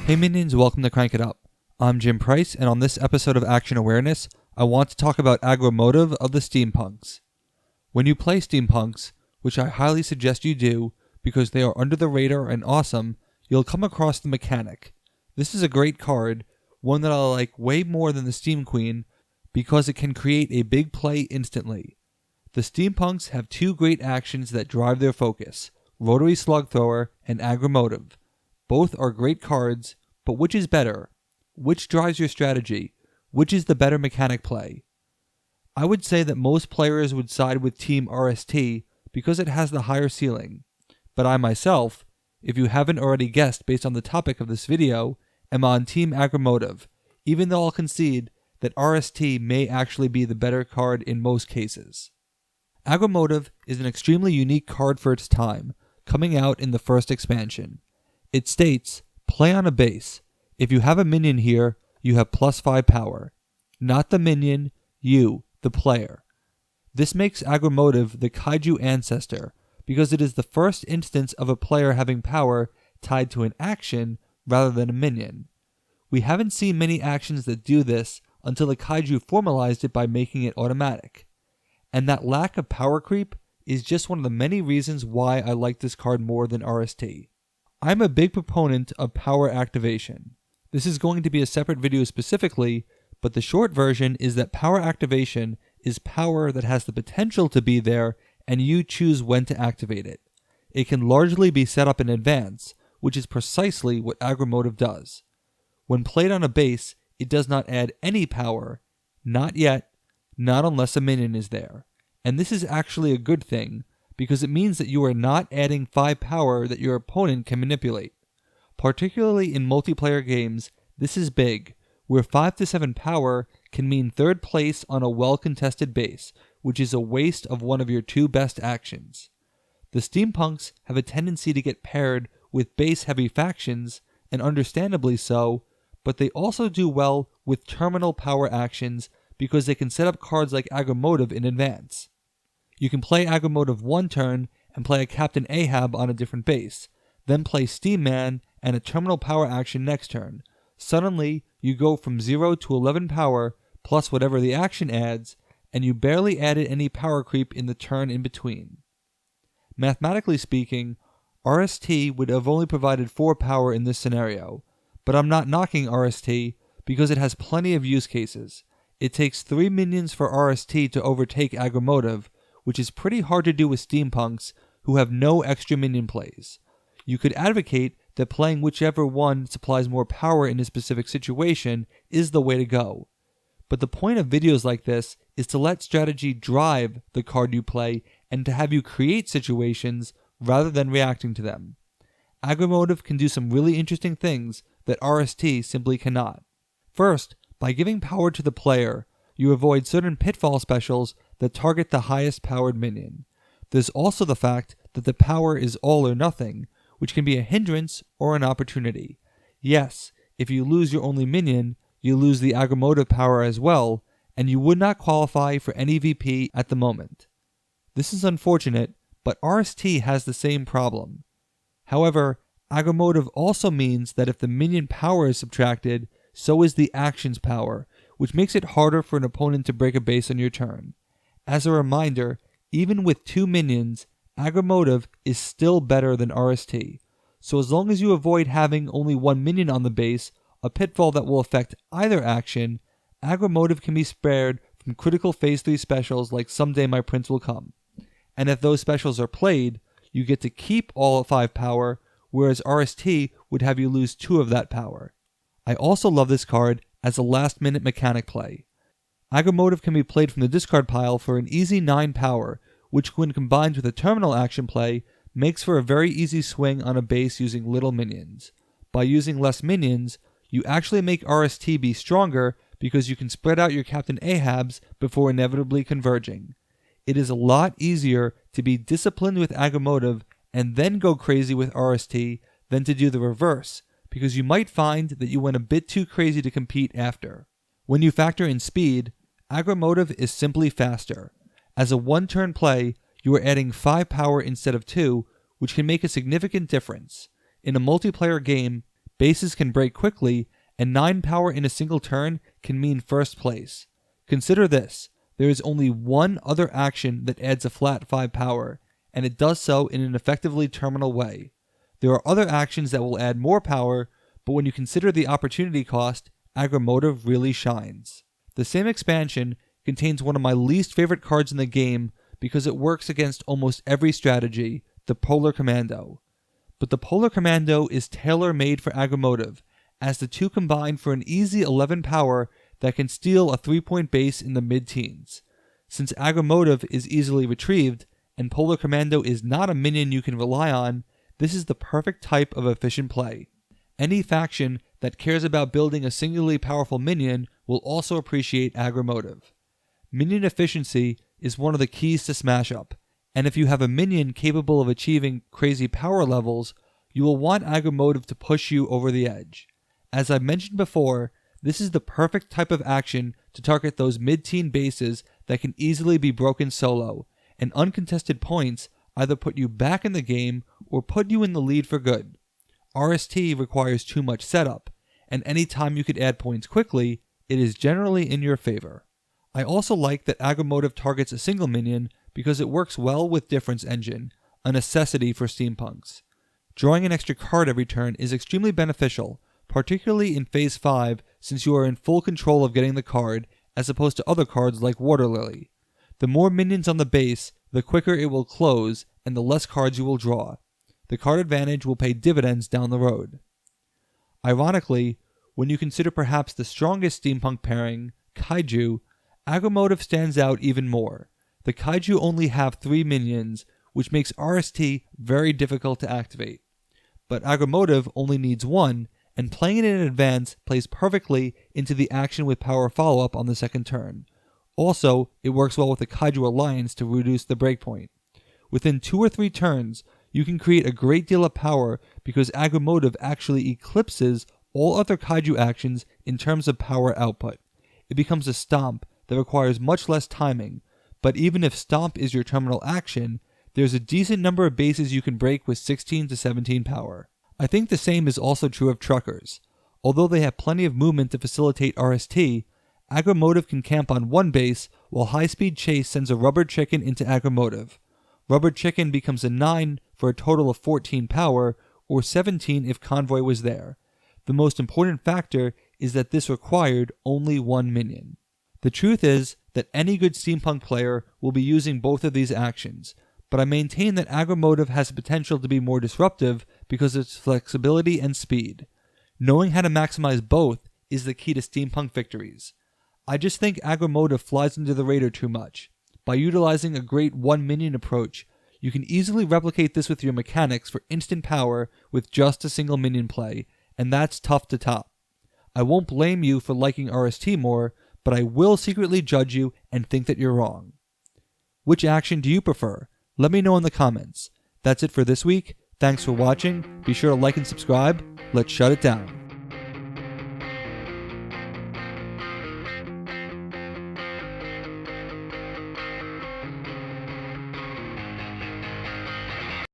Hey minions, welcome to Crank It Up. I'm Jim Price, and on this episode of Action Awareness, I want to talk about Aggromotive of the Steampunks. When you play Steampunks, which I highly suggest you do because they are under the radar and awesome, you'll come across the mechanic. This is a great card, one that I like way more than the Steam Queen because it can create a big play instantly. The Steampunks have two great actions that drive their focus, Rotary Slug Thrower and Aggromotive. Both are great cards, but which is better? Which drives your strategy? Which is the better mechanic play? I would say that most players would side with Team RST because it has the higher ceiling. But I myself, if you haven't already guessed based on the topic of this video, am on Team Aggromotive, even though I'll concede that RST may actually be the better card in most cases. Aggromotive is an extremely unique card for its time, coming out in the first expansion. It states, play on a base. If you have a minion here, you have +5 power. Not the minion, you, the player. This makes Aggromotive the kaiju ancestor, because it is the first instance of a player having power tied to an action rather than a minion. We haven't seen many actions that do this until the kaiju formalized it by making it automatic. And that lack of power creep is just one of the many reasons why I like this card more than RST. I'm a big proponent of power activation. This is going to be a separate video specifically, but the short version is that power activation is power that has the potential to be there and you choose when to activate it. It can largely be set up in advance, which is precisely what Aggromotive does. When played on a base, it does not add any power, not yet, not unless a minion is there. And this is actually a good thing, because it means that you are not adding 5 power that your opponent can manipulate. Particularly in multiplayer games, this is big, where 5 to 7 power can mean 3rd place on a well-contested base, which is a waste of one of your 2 best actions. The Steampunks have a tendency to get paired with base-heavy factions, and understandably so, but they also do well with terminal power actions because they can set up cards like Aggromotive in advance. You can play Aggromotive one turn and play a Captain AHAB on a different base, then play Steam Man and a terminal power action next turn. Suddenly, you go from 0 to 11 power plus whatever the action adds, and you barely added any power creep in the turn in between. Mathematically speaking, RST would have only provided 4 power in this scenario, but I'm not knocking RST because it has plenty of use cases. It takes 3 minions for RST to overtake Aggromotive, which is pretty hard to do with Steampunks, who have no extra minion plays. You could advocate that playing whichever one supplies more power in a specific situation is the way to go. But the point of videos like this is to let strategy drive the card you play and to have you create situations rather than reacting to them. Aggromotive can do some really interesting things that RST simply cannot. First, by giving power to the player, you avoid certain pitfall specials that target the highest powered minion. There's also the fact that the power is all or nothing, which can be a hindrance or an opportunity. Yes, if you lose your only minion, you lose the Aggromotive power as well, and you would not qualify for any VP at the moment. This is unfortunate, but RST has the same problem. However, Aggromotive also means that if the minion power is subtracted, so is the action's power, which makes it harder for an opponent to break a base on your turn. As a reminder, even with 2 minions, Aggromotive is still better than RST, so as long as you avoid having only 1 minion on the base, a pitfall that will affect either action, Aggromotive can be spared from critical Phase 3 specials like Someday My Prince Will Come. And if those specials are played, you get to keep all 5 power, whereas RST would have you lose 2 of that power. I also love this card as a last-minute mechanic play. Aggromotive can be played from the discard pile for an easy 9 power, which when combined with a terminal action play, makes for a very easy swing on a base using little minions. By using less minions, you actually make RST be stronger because you can spread out your Captain AHABs before inevitably converging. It is a lot easier to be disciplined with Aggromotive and then go crazy with RST than to do the reverse, because you might find that you went a bit too crazy to compete after. When you factor in speed, Aggromotive is simply faster. As a one-turn play, you are adding 5 power instead of 2, which can make a significant difference. In a multiplayer game, bases can break quickly, and 9 power in a single turn can mean first place. Consider this, there is only one other action that adds a flat 5 power, and it does so in an effectively terminal way. There are other actions that will add more power, but when you consider the opportunity cost, Aggromotive really shines. The same expansion contains one of my least favorite cards in the game because it works against almost every strategy, the Polar Commando. But the Polar Commando is tailor-made for Aggromotive, as the two combine for an easy 11 power that can steal a 3-point base in the mid-teens. Since Aggromotive is easily retrieved, and Polar Commando is not a minion you can rely on, this is the perfect type of efficient play. Any faction that cares about building a singularly powerful minion will also appreciate Aggromotive. Minion efficiency is one of the keys to Smash Up, and if you have a minion capable of achieving crazy power levels, you will want Aggromotive to push you over the edge. As I've mentioned before, this is the perfect type of action to target those mid-teen bases that can easily be broken solo, and uncontested points either put you back in the game or put you in the lead for good. RST requires too much setup, and any time you could add points quickly, it is generally in your favor. I also like that Aggromotive targets a single minion because it works well with Difference Engine, a necessity for Steampunks. Drawing an extra card every turn is extremely beneficial, particularly in Phase 5 since you are in full control of getting the card as opposed to other cards like Water Lily. The more minions on the base, the quicker it will close and the less cards you will draw. The card advantage will pay dividends down the road. Ironically, when you consider perhaps the strongest steampunk pairing, Kaiju, Aggromotive stands out even more. The Kaiju only have 3 minions, which makes RST very difficult to activate. But Aggromotive only needs 1, and playing it in advance plays perfectly into the action with power follow-up on the second turn. Also, it works well with the Kaiju Alliance to reduce the breakpoint. Within 2 or 3 turns, you can create a great deal of power because Aggromotive actually eclipses all other Kaiju actions in terms of power output. It becomes a stomp that requires much less timing, but even if stomp is your terminal action, there's a decent number of bases you can break with 16 to 17 power. I think the same is also true of truckers. Although they have plenty of movement to facilitate RST, Aggromotive can camp on one base while High Speed Chase sends a Rubber Chicken into Aggromotive. Rubber Chicken becomes a 9 for a total of 14 power, or 17 if Convoy was there. The most important factor is that this required only 1 minion. The truth is that any good steampunk player will be using both of these actions, but I maintain that Aggromotive has the potential to be more disruptive because of its flexibility and speed. Knowing how to maximize both is the key to steampunk victories. I just think Aggromotive flies under the radar too much. By utilizing a great 1 minion approach, you can easily replicate this with your mechanics for instant power with just a single minion play, and that's tough to top. I won't blame you for liking RST more, but I will secretly judge you and think that you're wrong. Which action do you prefer? Let me know in the comments. That's it for this week. Thanks for watching. Be sure to like and subscribe. Let's shut it down.